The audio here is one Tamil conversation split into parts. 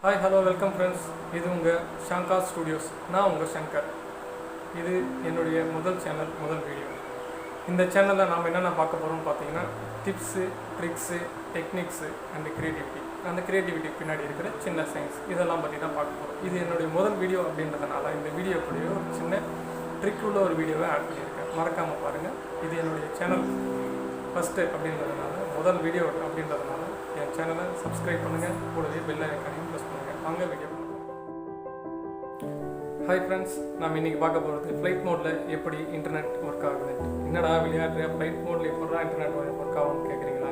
Hi hello welcome friends. இது உங்கள் ஷங்கா ஸ்டுடியோஸ். நான் உங்கள் ஷங்கர். இது என்னுடைய முதல் சேனல், முதல் வீடியோ. இந்த சேனலில் நாம் என்னென்ன பார்க்க போகிறோம்னு பார்த்தீங்கன்னா tips, tricks, techniques and creativity. அந்த க்ரியேட்டிவிட்டி பின்னாடி இருக்கிற சின்ன சயின்ஸ் இதெல்லாம் பற்றி தான் பார்க்க போகிறோம். இது என்னுடைய முதல் வீடியோ அப்படின்றதுனால இந்த வீடியோ கூடவே ஒரு சின்ன ட்ரிக் உள்ள ஒரு வீடியோவை ஆட் பண்ணியிருக்கேன். மறக்காமல் பாருங்கள். இது என்னுடைய சேனல் ஃபஸ்ட்டு அப்படின்றதுனால, முதல் வீடியோ அப்படின்றதுனால என் சேனலை சப்ஸ்கிரைப் பண்ணுங்கள். கூடவே பெல் ஐகானையும் ப்ரெஸ் பண்ணுங்கள். வாங்க வீடியோ பண்ணுவோம். ஹாய் ஃப்ரெண்ட்ஸ், நம்ம இன்றைக்கி பார்க்க போகிறது ஃப்ளைட் மோடில் எப்படி இன்டர்நெட் ஒர்க் ஆகுது. என்னடா விளையாடுற ஃப்ளைட் மோடில் எப்படா இன்டர்நெட் ஒர்க் ஆகும்னு கேட்குறீங்களா?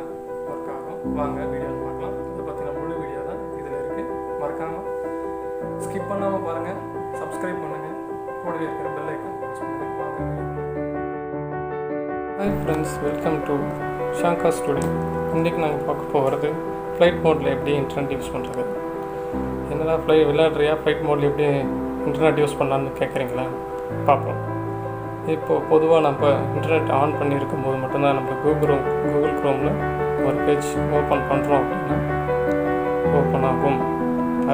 ஒர்க் ஆகும். வாங்க வீடியோவில் பார்க்கலாம். இதை பற்றின முழு வீடியோ தான் இதில் இருக்குது. மறக்காமல் ஸ்கிப் பண்ணாமல் பாருங்கள். சப்ஸ்கிரைப் பண்ணுங்கள். கூடவே இருக்கிற பெல் ஐக்கான் ப்ரெஸ் பண்ணுங்கள். வாங்க video. Hi friends, welcome to ஷங்கா studio. இன்றைக்கி நாங்கள் பார்க்க போகிறது ஃப்ளைட் மோடில் எப்படி இன்டர்நெட் யூஸ் பண்ணுறது. என்னடா விளையாடுறியா ஃப்ளைட் மோடில் எப்படி இன்டர்நெட் யூஸ் பண்ணலான்னு கேட்குறீங்களா? பார்ப்போம். இப்போது பொதுவாக நம்ம இன்டர்நெட் ஆன் பண்ணியிருக்கும் போது மட்டும்தான் நம்ம கூகுள் க்ரோமில் ஒரு பேஜ் ஓப்பன் பண்ணுறோம் அப்படின்னா ஓப்பன் ஆகும்.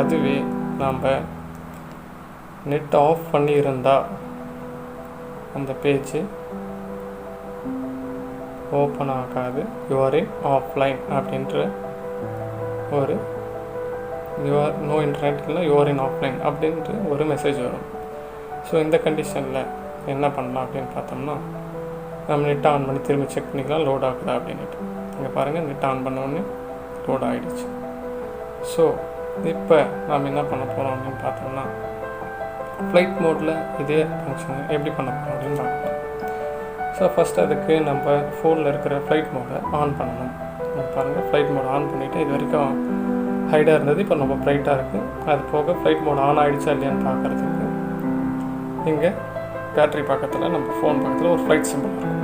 அதுவே நாம் நெட் ஆஃப் பண்ணியிருந்தால் அந்த பேஜ் ஓப்பன் ஆகாது. யூஆர் இன் ஆஃப்லைன் அப்படின்ற ஒரு யூஆர் நோ இன்டர்நெட் இல்லை யூஆர் இன் ஆஃப்லைன் அப்படின்ட்டு ஒரு மெசேஜ் வரும். ஸோ இந்த கண்டிஷனில் என்ன பண்ணலாம் அப்படின்னு பார்த்தோம்னா, நம்ம நெட் ஆன் பண்ணி திரும்பி செக் பண்ணிக்கலாம் லோட் ஆகுதா அப்படின்ட்டு. இங்கே பாருங்கள், நெட் ஆன் பண்ணோடனே லோட் ஆகிடுச்சு. ஸோ இப்போ நாம் என்ன பண்ண போகிறோம் அப்படின்னு பார்த்தோம்னா, ஃப்ளைட் மோடில் இதே ஃபங்க்ஷனை எப்படி பண்ண போகிறோம் அப்படின்னு பார்க்கலாம். ஸோ ஃபஸ்ட்டு அதுக்கு நம்ம ஃபோனில் இருக்கிற ஃப்ளைட் மோடை ஆன் பண்ணணும். பாருங்கள், ஃப்ளைட் மோட் ஆன் பண்ணிவிட்டு இது வரைக்கும் ஹைடாக இருந்தது, இப்போ நம்ம ப்ரைட்டாக இருக்குது. அது போக ஃப்ளைட் மோட் ஆன் ஆகிடுச்சா இல்லையான்னு பார்க்குறதுக்கு இங்கே பேட்ரி பக்கத்தில் நம்ம ஃபோன் பக்கத்தில் ஒரு ஃப்ளைட் சிம்பிள் இருக்கும்.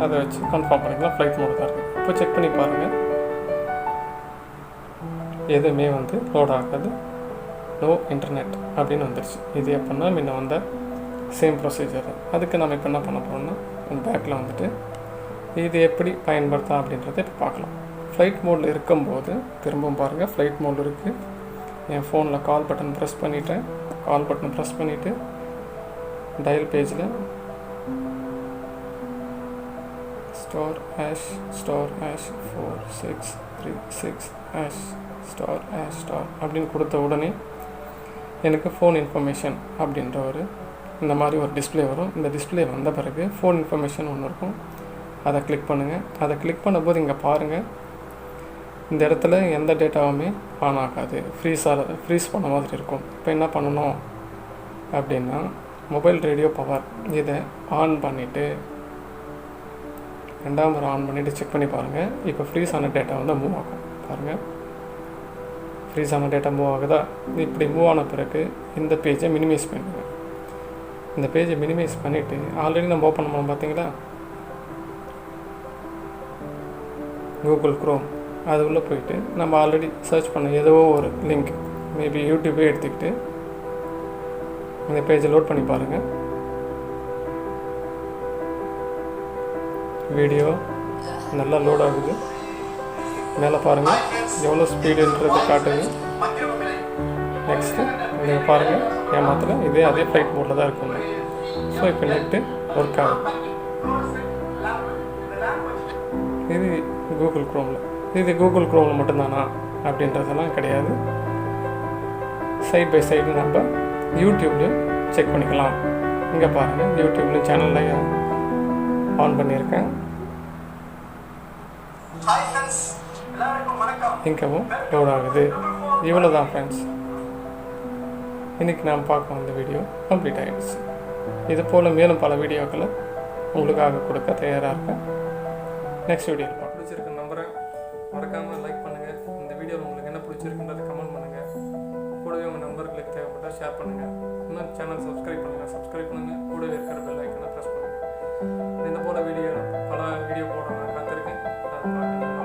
அதை வச்சு கன்ஃபார்ம் பண்ணிக்கலாம் ஃப்ளைட் மோடு தான் இருக்குது. இப்போ செக் பண்ணி பாருங்கள், எதுவுமே லோட் ஆகாது. நோ இன்டர்நெட் அப்படின்னு வந்துடுச்சு. இது எப்படின்னா முன்ன வந்த சேம் ப்ரொசீஜர். அதுக்கு நம்ம இப்போ என்ன பண்ண போகிறோம்னா, பேக்கில் இது எப்படி பயன்படுத்தலாம் அப்படின்றத இப்போ பார்க்கலாம். ஃப்ளைட் மோடில் இருக்கும்போது திரும்பவும் பாருங்கள், ஃப்ளைட் மோட் இருக்குது. என் ஃபோனில் கால் பட்டன் ப்ரெஸ் பண்ணிவிட்டேன். கால் பட்டன் ப்ரெஸ் பண்ணிவிட்டு டயல் பேஜில் ஸ்டார் ஹேஷ் 4636 ஸ்டார் அப்படின்னு கொடுத்த உடனே எனக்கு ஃபோன் இன்ஃபர்மேஷன் அப்படின்ற இந்த மாதிரி ஒரு டிஸ்பிளே வரும். இந்த டிஸ்பிளே வந்த பிறகு ஃபோன் இன்ஃபர்மேஷன் ஒன்று இருக்கும். அதை கிளிக் பண்ணுங்கள். அதை கிளிக் பண்ணும்போது இங்கே பாருங்கள், இந்த இடத்துல எந்த டேட்டாவுமே ஆன் ஆகாது. ஃப்ரீஸ் பண்ண மாதிரி இருக்கும். இப்போ என்ன பண்ணணும் அப்படின்னா, மொபைல் ரேடியோ பவர் இதை ஆன் பண்ணிவிட்டு ரெண்டாம் முறை ஆன் பண்ணிவிட்டு செக் பண்ணி பாருங்கள். இப்போ ஃப்ரீஸ் ஆன டேட்டா மூவ் ஆகும். பாருங்கள், ஃப்ரீஸ் ஆன டேட்டா மூவ் ஆகுதா? இப்படி மூவ் ஆன பிறகு இந்த பேஜை மினிமைஸ் பண்ணுங்கள். இந்த பேஜை மினிமைஸ் பண்ணிவிட்டு ஆல்ரெடி நம்ம ஓப்பன் பண்ணோம் பார்த்தீங்களா, கூகுள் க்ரோம். அது உள்ளே போயிட்டு நம்ம ஆல்ரெடி சர்ச் பண்ண ஏதோ ஒரு லிங்க், மேபி யூடியூபே எடுத்துக்கிட்டு இந்த பேஜை லோட் பண்ணி பாருங்கள். வீடியோ நல்லா லோட் ஆகுது. மேலே பாருங்கள் எவ்வளோ ஸ்பீடுன்றது காட்டுது. நெக்ஸ்ட்டு நீங்கள் பாருங்கள், ஏமாத்தில் அதே ஃப்ளைட் மோடில் தான் இருக்குங்க. ஸோ இப்போ நெட்டு ஒர்க் ஆகுது. இது கூகுள் க்ரோமில். இது கூகுள் க்ரோமில் மட்டும்தானா அப்படின்றதெல்லாம் கிடையாது. சைட் பை சைடு நம்ம யூடியூப்லேயும் செக் பண்ணிக்கலாம். இங்கே பாருங்கள், யூடியூப்லேயும் சேனலில் ஆன் பண்ணியிருக்கேன். இங்கவும் லோட் ஆகுது. இவ்வளோ தான் ஃப்ரெண்ட்ஸ். இன்றைக்கி நாம் பார்க்க வந்த வீடியோ கம்ப்ளீட் ஆகிடுச்சு. இது போல் மேலும் பல வீடியோக்களை உங்களுக்காக கொடுக்க தயாராக இருக்கேன். நெக்ஸ்ட் வீடியோவில் பிடிச்சிருக்கு நம்புகிறேன். மறக்காமல் லைக் பண்ணுங்கள். இந்த வீடியோவில் உங்களுக்கு என்ன பிடிச்சிருக்குன்றதை கமெண்ட் பண்ணுங்கள். கூடவே உங்கள் நம்பர்களுக்கு தேவைப்பட்டால் ஷேர் பண்ணுங்கள். இன்னும் சேனல் சப்ஸ்கிரைப் பண்ணுங்கள். கூடவே இருக்கிற பெல் ஐக்கனை ப்ரெஸ் பண்ணுங்கள். இந்த போல் பல வீடியோ போடுறேன். நான் காத்திருக்கேன். அதை பார்க்க